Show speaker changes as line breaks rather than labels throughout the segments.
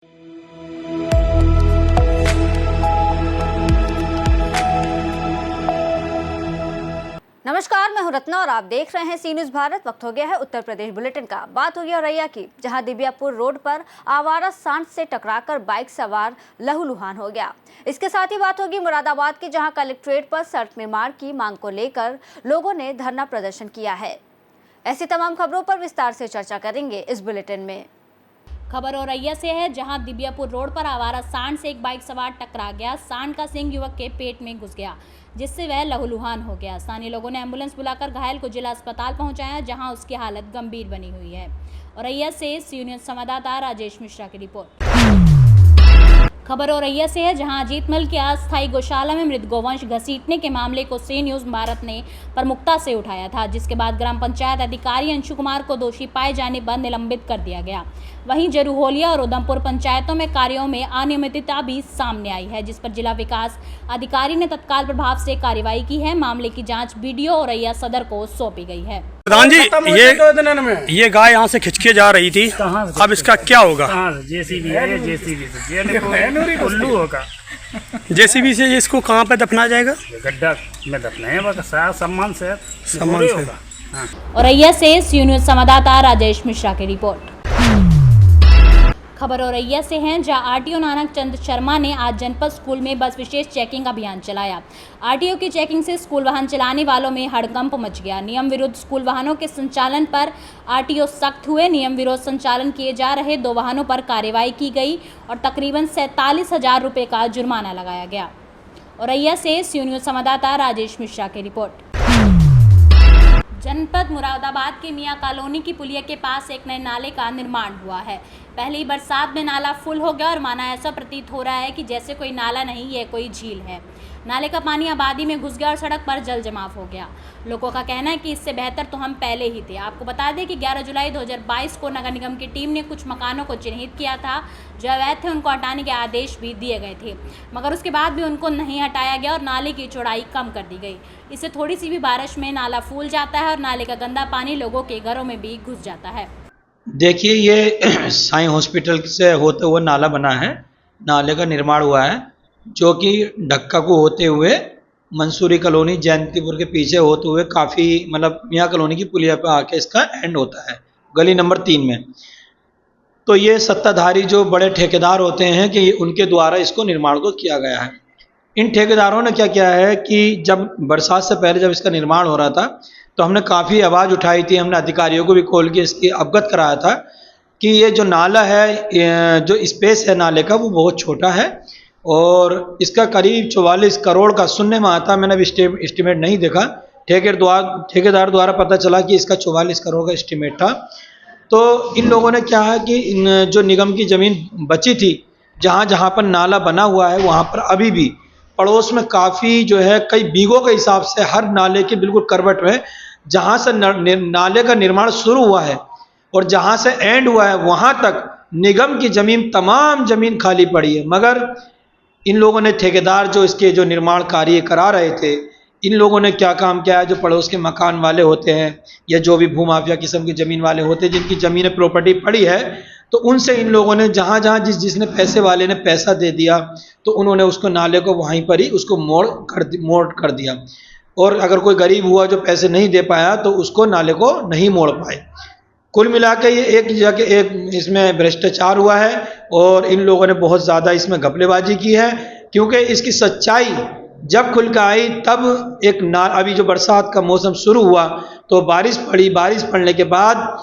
नमस्कार, मैं हूं रत्ना और आप देख रहे हैं सी न्यूज़ भारत। वक्त हो गया है उत्तर प्रदेश बुलेटिन का। बात होगी औरैया की, जहां दिबियापुर रोड पर आवारा सांड से टकराकर बाइक सवार लहूलुहान हो गया। इसके साथ ही बात होगी मुरादाबाद की, जहां कलेक्ट्रेट पर सड़क निर्माण की मांग को लेकर लोगों ने धरना प्रदर्शन किया है। ऐसी तमाम खबरों पर विस्तार से चर्चा करेंगे इस बुलेटिन में।
खबर औरैया से है, जहां दिबियापुर रोड पर आवारा सांड से एक बाइक सवार टकरा गया। सांड का सिंग युवक के पेट में घुस गया, जिससे वह लहूलुहान हो गया। स्थानीय लोगों ने एम्बुलेंस बुलाकर घायल को जिला अस्पताल पहुंचाया, जहां उसकी हालत गंभीर बनी हुई है। औरैया से सी न्यूज़ संवाददाता राजेश मिश्रा की रिपोर्ट। खबर औरैया से है, जहां अजीतमल की अस्थायी गौशाला में मृत गोवंश घसीटने के मामले को सी न्यूज़ भारत ने प्रमुखता से उठाया था, जिसके बाद ग्राम पंचायत अधिकारी अंशु कुमार को दोषी पाए जाने पर निलंबित कर दिया गया। वहीं जरूहोलिया और उधमपुर पंचायतों में कार्यों में अनियमितता भी सामने आई है, जिस पर जिला विकास अधिकारी ने तत्काल प्रभाव से कार्रवाई की है। मामले की जांच बीडीओ औरैया सदर को सौंपी गई है।
प्रधान जी, ये गाय यहाँ से खिंच के जा रही थी, अब इसका क्या होगा?
जेसीबी उल्लू होगा।
जेसीबी से इसको कहाँ पे दफनाया जाएगा?
गड्ढा में दफनाएगा, सम्मान से
होगा।
औरैया से सी न्यूज़ संवाददाता राजेश मिश्रा की रिपोर्ट। खबर औरैया से हैं, जहां आरटीओ नानक चंद शर्मा ने आज जनपद स्कूल में बस विशेष चेकिंग अभियान चलाया। आरटीओ की चेकिंग से स्कूल वाहन चलाने वालों में हड़कंप मच गया। नियम विरुद्ध स्कूल वाहनों के संचालन पर आरटीओ सख्त हुए। नियम विरोध संचालन किए जा रहे 2 वाहनों पर कार्रवाई की गई और तकरीबन 47,000 रुपये का जुर्माना लगाया गया। औरैया से सी न्यूज़ संवाददाता राजेश मिश्रा की रिपोर्ट। जनपद मुरादाबाद के मियां कॉलोनी की पुलिया के पास एक नए नाले का निर्माण हुआ है। पहली बरसात में नाला फुल हो गया और माना ऐसा प्रतीत हो रहा है कि जैसे कोई नाला नहीं, ये कोई झील है। नाले का पानी आबादी में घुस गया और सड़क पर जल जमाव हो गया। लोगों का कहना है कि इससे बेहतर तो हम पहले ही थे। आपको बता दें कि 11 जुलाई 2022 को नगर निगम की टीम ने कुछ मकानों को चिन्हित किया था जो अवैध थे, उनको हटाने के आदेश भी दिए गए थे, मगर उसके बाद भी उनको नहीं हटाया गया और नाले की चौड़ाई कम कर दी गई। इससे थोड़ी सी भी बारिश में नाला फूल जाता है और नाले का गंदा पानी लोगों के घरों में भी घुस जाता है।
देखिए, ये साई हॉस्पिटल से होते हुए नाला बना है, नाले का निर्माण हुआ है, जो कि ढक्का को होते हुए मंसूरी कॉलोनी जयंतीपुर के पीछे होते हुए काफ़ी मतलब मियां कॉलोनी की पुलिया पे आके इसका एंड होता है गली नंबर 3 में। तो ये सत्ताधारी जो बड़े ठेकेदार होते हैं कि उनके द्वारा इसको निर्माण को किया गया है। इन ठेकेदारों ने क्या किया है कि जब बरसात से पहले जब इसका निर्माण हो रहा था तो हमने काफ़ी आवाज़ उठाई थी, हमने अधिकारियों को भी खोल के इसकी अवगत कराया था कि ये जो नाला है, जो स्पेस है नाले का, वो बहुत छोटा है और इसका करीब 44 करोड़ का सुनने में आता है। मैंने अभी एस्टिमेट नहीं देखा, ठेकेदार द्वारा पता चला कि इसका 44 करोड़ का एस्टिमेट था। तो इन लोगों ने क्या है कि जो निगम की ज़मीन बची थी, जहाँ पर नाला बना हुआ है, वहाँ पर अभी भी पड़ोस में काफ़ी जो है कई बीघों के हिसाब से हर नाले के बिल्कुल करवट में जहाँ से नाले का निर्माण शुरू हुआ है और जहाँ से एंड हुआ है वहाँ तक निगम की ज़मीन, तमाम ज़मीन खाली पड़ी है। मगर इन लोगों ने, ठेकेदार जो इसके जो निर्माण कार्य करा रहे थे, इन लोगों ने क्या काम किया है, जो पड़ोस के मकान वाले होते हैं या जो भी भूमाफिया किस्म की ज़मीन वाले होते हैं, जिनकी ज़मीनें प्रॉपर्टी पड़ी है, तो उनसे इन लोगों ने जहाँ जिसने पैसे वाले ने पैसा दे दिया तो उन्होंने उसको नाले को वहीं पर ही उसको मोड़ कर दिया। और अगर कोई गरीब हुआ जो पैसे नहीं दे पाया तो उसको नाले को नहीं मोड़ पाए। कुल मिला के ये एक जगह एक इसमें भ्रष्टाचार हुआ है और इन लोगों ने बहुत ज़्यादा इसमें घपलेबाजी की है, क्योंकि इसकी सच्चाई जब खुल कर आई तब अभी जो बरसात का मौसम शुरू हुआ तो बारिश पड़ी, बारिश पड़ने के बाद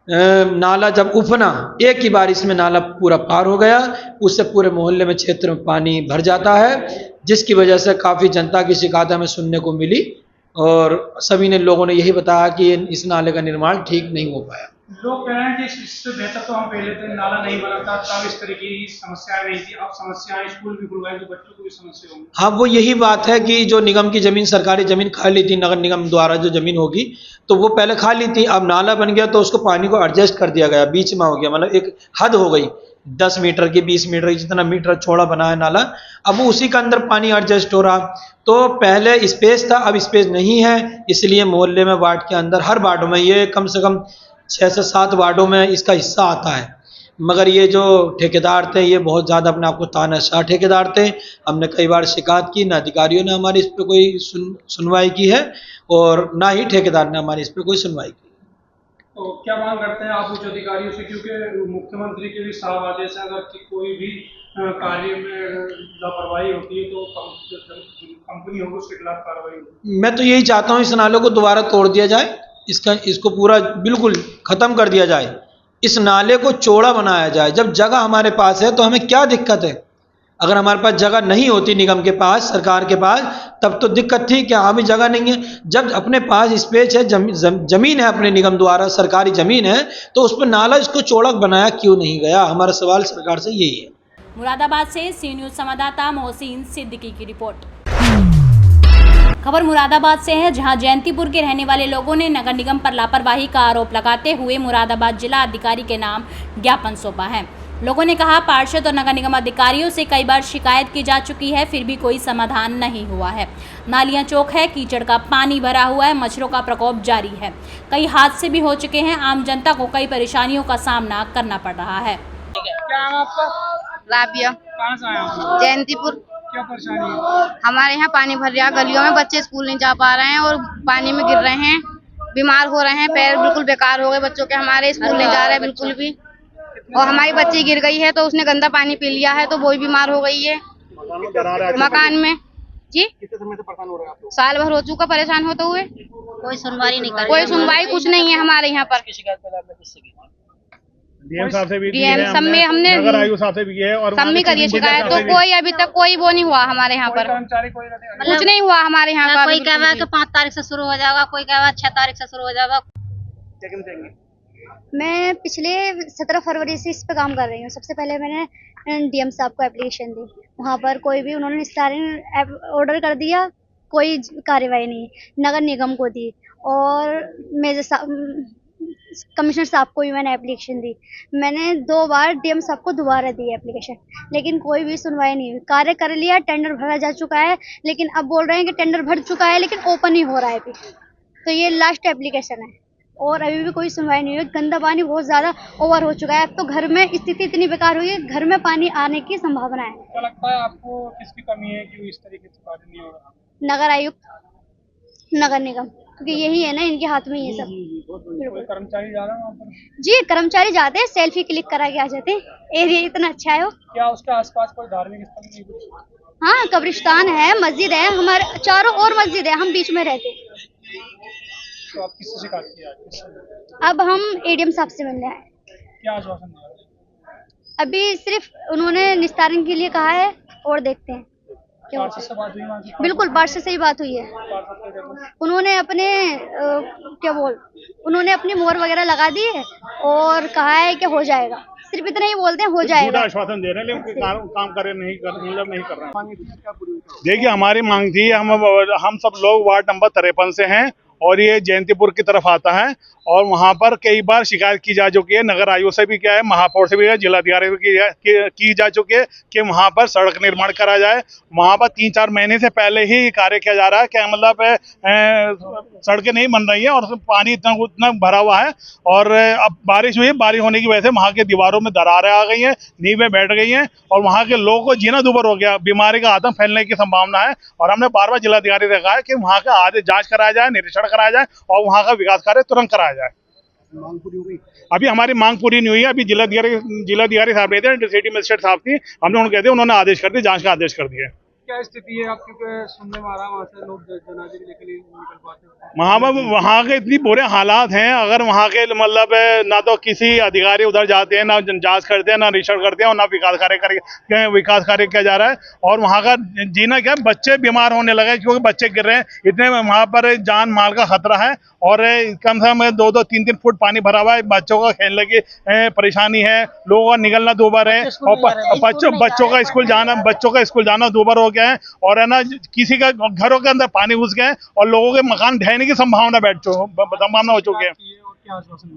नाला जब उफना, एक ही बारिश में नाला पूरा पार हो गया, उससे पूरे मोहल्ले में, क्षेत्र में पानी भर जाता है, जिसकी वजह से काफ़ी जनता की शिकायत हमें सुनने को मिली और सभी ने लोगों ने यही बताया कि इस नाले का निर्माण ठीक नहीं हो पाया।
लोग कह रहे हैं कि इससे बेहतर तो हम पहले थे, नाला नहीं बना था तब इस तरह की समस्याएं नहीं थी, अब समस्याएं, स्कूल भी खुलवाए तो बच्चों को भी समस्या होगी।
हाँ, वो यही बात है कि जो निगम की ज़मीन, सरकारी ज़मीन खाली थी, नगर निगम द्वारा जो ज़मीन होगी तो वो पहले खाली थी, अब नाला बन गया तो उसको पानी को एडजस्ट कर दिया गया, बीच में हो गया, मतलब एक हद हो गई 10 मीटर की, 20 मीटर की, जितना मीटर चौड़ा बना है नाला, अब वो उसी के अंदर पानी एडजस्ट हो रहा। तो पहले स्पेस था, अब स्पेस नहीं है, इसलिए मोहल्ले में, वार्ड के अंदर, हर वार्ड में, ये कम से कम 6 से 7 वार्डों में इसका हिस्सा आता है। मगर ये जो ठेकेदार थे ये बहुत ज़्यादा अपने आप को तानाशाह ठेकेदार थे। हमने कई बार शिकायत की, ना अधिकारियों ने हमारी इस पर कोई सुनवाई की है और ना ही ठेकेदार ने हमारी इस पर कोई सुनवाई की।
तो क्या मांग करते हैं आप उच्च अधिकारियों से, क्योंकि मुख्यमंत्री के भी साफ आदेश है, अगर कोई भी कार्य में लापरवाही होती है तो कंपनी होगी उसके खिलाफ कार्रवाई होगी।
मैं तो यही चाहता हूँ इस नाले को दोबारा तोड़ दिया जाए, इसको पूरा बिल्कुल ख़त्म कर दिया जाए, इस नाले को चौड़ा बनाया जाए। जब जगह हमारे पास है तो हमें क्या दिक्कत है? अगर हमारे पास जगह नहीं होती निगम के पास, सरकार के पास, तब तो दिक्कत थी कि हाँ भी जगह नहीं है। जब अपने पास स्पेस है, जमीन है अपने निगम द्वारा, सरकारी जमीन है, तो उस पर नाला इसको चौड़ा बनाया क्यों नहीं गया? हमारा सवाल सरकार से यही है।
मुरादाबाद से सी न्यूज़ संवाददाता मोहसिन सिद्दीकी की रिपोर्ट। खबर मुरादाबाद से है, जहां जयंतीपुर के रहने वाले लोगों ने नगर निगम पर लापरवाही का आरोप लगाते हुए मुरादाबाद जिला अधिकारी के नाम ज्ञापन सौंपा है। लोगों ने कहा, पार्षद और नगर निगम अधिकारियों से कई बार शिकायत की जा चुकी है, फिर भी कोई समाधान नहीं हुआ है। नालियां चौक है, कीचड़ का पानी भरा हुआ है, मच्छरों का प्रकोप जारी है। कई हादसे भी हो चुके हैं। आम जनता को कई परेशानियों का सामना करना पड़ रहा है।
क्या नाम आपका?
राबिया।
कहाँ से आए आप?
जयंतीपुर।
क्या परेशानी है?
हमारे यहाँ पानी भर गया गलियों में, बच्चे स्कूल नहीं जा पा रहे हैं और पानी में गिर रहे हैं, बीमार हो रहे हैं, पैर बिल्कुल बेकार हो गए बच्चों के, हमारे स्कूल नहीं जा रहे बिल्कुल भी। और हमारी बच्ची गिर गई है तो उसने गंदा पानी पी लिया है तो वो भी बीमार हो गई है मकान में। जी कितने समय से परेशान हो रहे हैं आप? साल भर हो चुका परेशान होते हुए,
कोई सुनवाई नहीं कर,
कोई सुनवाई कुछ नहीं है हमारे यहाँ पर।
डीएम साहब से भी
सब में हमने
नगर आयुक्त साहब से भी है और
सब में करिए शिकायत, तो कोई अभी तक कोई वो नहीं हुआ हमारे यहाँ पर,
कर्मचारी कोई नहीं?
कुछ नहीं हुआ हमारे यहाँ का।
कोई कह रहा है कि 5 तारीख से शुरू हो जाएगा, कोई कह रहा है 6 तारीख से शुरू हो जाएगा।
मैं पिछले 17 फरवरी से इस पे काम कर रही हूँ। सबसे पहले मैंने डीएम साहब को एप्लीकेशन दी, वहाँ पर कोई भी उन्होंने निस्तारण ऑर्डर कर दिया, कोई कार्रवाई नहीं। नगर निगम को दी और मेजर कमिश्नर साहब को भी मैंने एप्लीकेशन दी। मैंने 2 बार डीएम साहब को दोबारा दी एप्लीकेशन, लेकिन कोई भी सुनवाई नहीं हुई। कार्य कर लिया, टेंडर भरा जा चुका है, लेकिन अब बोल रहे हैं कि टेंडर भर चुका है लेकिन ओपन ही हो रहा है अभी। तो ये लास्ट एप्लीकेशन है और अभी भी कोई सुनवाई नहीं हुई। गंदा पानी बहुत ज़्यादा ओवर हो चुका है। अब तो घर में स्थिति इतनी बेकार हुई है, घर में पानी आने की संभावना है।
क्या लगता है आपको किसकी कमी है कि इस तरीके से कार्य नहीं हो रहा?
नगर आयुक्त, नगर निगम, क्योंकि यही है ना, इनके हाथ में ये सब।
कोई कर्मचारी जा रहा है वहाँ पर?
जी कर्मचारी जाते हैं, सेल्फी क्लिक करा के आ जाते हैं। एरिया इतना अच्छा है वो।
क्या उसके आसपास कोई धार्मिक स्थल नहीं कुछ?
हाँ, कब्रिस्तान है, मस्जिद है, हमारे चारों ओर मस्जिद है, हम बीच में रहते हैं।
तो आप किससे शिकायत किया?
अब हम एडीएम साहब से मिलने आए।
क्या आश्वासन दिया?
अभी सिर्फ उन्होंने निस्तारण के लिए कहा है और देखते हैं क्या होता
पार्षद से बात हुई वहाँ की?
है। बिल्कुल पार्षद से ही बात हुई है। उन्होंने अपने उन्होंने अपनी मोहर वगैरह लगा दी है और कहा है कि हो जाएगा। सिर्फ इतना ही बोलते हैं, हो जाएगा।
आश्वासन दे रहे हैं लेकिन काम करे नहीं कर रहे हैं। देखिए हमारी मांग थी, हम सब लोग वार्ड नंबर 53 से हैं और ये जयंतीपुर की तरफ आता है और वहाँ पर कई बार शिकायत की जा चुकी है। नगर आयुक्त से भी किया है, महापौर से भी है, जिलाधिकारी की जा चुकी है कि वहाँ पर सड़क निर्माण करा जाए। वहाँ पर 3-4 महीने से पहले ही कार्य किया जा रहा है, क्या मतलब सड़कें नहीं बन रही हैं और पानी उतना भरा हुआ है। और अब बारिश हुई, बारिश होने की वजह से वहाँ के दीवारों में दरारें आ गई हैं, नींवें बैठ गई हैं और वहाँ के लोगों को जीना दूभर हो गया। बीमारी का आतंक फैलने की संभावना है और हमने बार बार जिलाधिकारी से कहा है कि वहाँ का आधे जाँच कराया जाए, निरीक्षण कराया जाए और वहाँ का विकास कार्य तुरंत कराया जाए।
मांग पूरी हो गई?
अभी हमारी मांग पूरी नहीं हुई है। अभी जिलाधिकारी साहब रहते हैं, सिटी मजिस्ट्रेट साहब थी, हमने उनको कहते हैं, उन्होंने आदेश कर दिए, जांच का आदेश कर दिए।
क्या स्थिति है आपकी? सुनने में आ रहा है वहाँ से लोग जनाजे के लिए निकल पाते हैं।
वहाँ के इतनी बुरे हालात हैं, अगर वहाँ के मतलब ना तो किसी अधिकारी उधर जाते हैं, ना जांच करते हैं, ना निरीक्षण करते हैं और ना विकास कार्य किया जा रहा है। और वहाँ का जीना क्या, बच्चे बीमार होने लगे क्योंकि बच्चे गिर रहे हैं, इतने वहाँ पर जान माल का खतरा है और कम से कम 2-2, 3-3 फुट पानी भरा हुआ है। बच्चों का खेलने की परेशानी है, लोगों का निकलना दूभर है और बच्चों का स्कूल जाना दूभर हो गया है और है ना, किसी का घरों के अंदर पानी घुस गए और लोगों के मकान ढहने की संभावना हो चुकी है।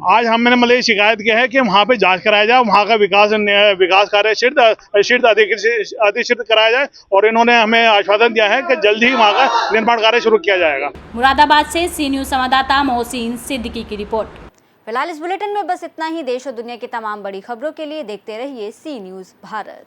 आज हमने मतलब शिकायत की है कि वहाँ पे जांच कराया जाए, वहाँ का विकास कार्य शीघ्र अधिकृत कराया जाए और इन्होंने हमें आश्वासन दिया है कि जल्द ही वहाँ का निर्माण कार्य शुरू किया जाएगा।
मुरादाबाद से सी न्यूज़ संवाददाता मोहसिन सिद्दीकी की रिपोर्ट।
फिलहाल इस बुलेटिन में बस इतना ही। देश और दुनिया की तमाम बड़ी खबरों के लिए देखते रहिए सी न्यूज़ भारत।